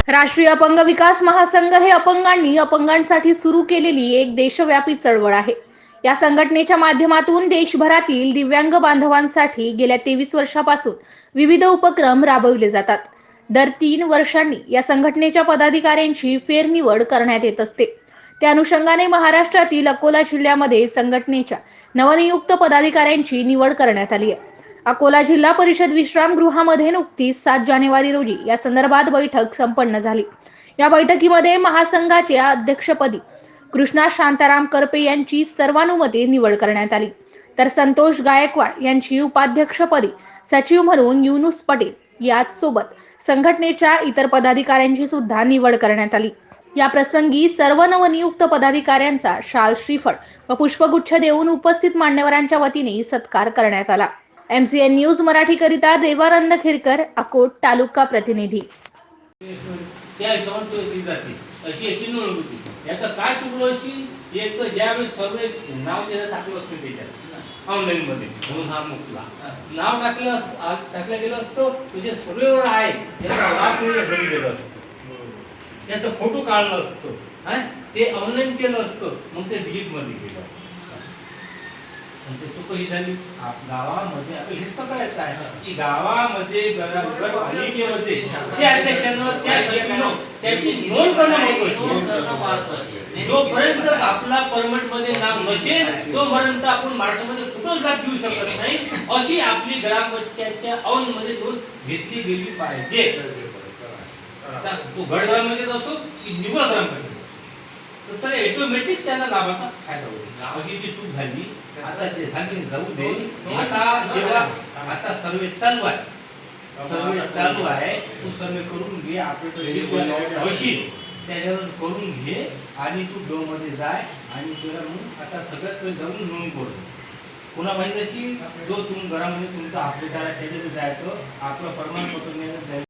राष्ट्रीय अपंग विकास महासंघ हे अपंगांसाठी सुरू केलेली एक देशव्यापी चळवळ आहे। या संघटनेच्या माध्यमातून देशभरातील दिव्यांग बांधवांसाठी गेल्या 23 वर्षापासून विविध उपक्रम राबवले जातात। दर 3 वर्षांनी या संघटनेच्या पदाधिकाऱ्यांची फेरनिवड करण्यात येत असते। त्या अनुषंगाने महाराष्ट्रातील अकोला जिल्ह्यामध्ये संघटनेच्या नवनियुक्त पदाधिकाऱ्यांची निवड करण्यात आली आहे। अकोला जिल्हा परिषद विश्रामगृहामध्ये नुकतीच 7 जानेवारी रोजी या संदर्भात बैठक संपन्न झाली। या बैठकीमध्ये महासंघाच्या अध्यक्षपदी कृष्णा शांताराम करपे यांची सर्वानुमते निवड करण्यात आली, तर संतोष गायकवाड यांची उपाध्यक्षपदी सचिव म्हणून युनुस पटेल याचसोबत संघटनेच्या इतर पदाधिकाऱ्यांची सुद्धा निवड करण्यात आली। या प्रसंगी सर्व नवनियुक्त पदाधिकाऱ्यांचा शाल, श्रीफळ व पुष्पगुच्छ देऊन उपस्थित मान्यवरांच्या वतीने सत्कार करण्यात आला। MCN न्यूज मराठी करिता देवानंद खिरकर, अकोट तालुका प्रतिनिधी। त्या हिशोबाने तो ती जाते अशी याची नोंद होती। याचा काय चुकलं अशी एक ज्यावेळेस सर्वे नाव द्यायला टाकलं असतं त्याच्यात ऑनलाईन मध्ये म्हणून हा मुकला नाव टाकलं गेलं असतं म्हणजे सर्वेवर आहे याचा लाभ घरी गेलं असतं, याचा फोटो काढला असतो, ते ऑनलाईन केलं असतं, मग ते डिजिट मध्ये गेलं असतं। म्हणजे चूक ही झाली गावामध्ये आता हेच तर करायचं आहे की गावामध्ये पालिकेमध्ये त्या अध्यक्षांना त्या सचिवांना त्याची नोंद करणं महत्त्वाचं। जोपर्यंत आपला परमिट मध्ये नाव नसेल तोपर्यंत आपण महाराष्ट्रामध्ये कुठंच लाभ घेऊ शकत नाही, अशी आपली ग्रामपंचायतच्या औन मध्ये नोंद घेतली गेली पाहिजे। तो गड ग्रामपंचायत असो की निवड ग्रामपंचायत तर ऑटोमॅटिक त्याला लाभाचा फायदा होईल। अशी जी चूक झाली आता ते झाली जाऊ दे। आता जेव्हा आता सर्वे चालू आहे तू सर्वे करून घे, आपल्याकडे अवश्य त्याच्यावर करून घे आणि तू डो मध्ये जाय आणि तुला मग आता सगळ्यात पहिले जाऊन नोंद कर। पुन्हा माहिती अशी जो तुम्ही घरामध्ये तुमचा अपडेट आहे त्याच्यात जायचं, आपलं प्रमाणपत्र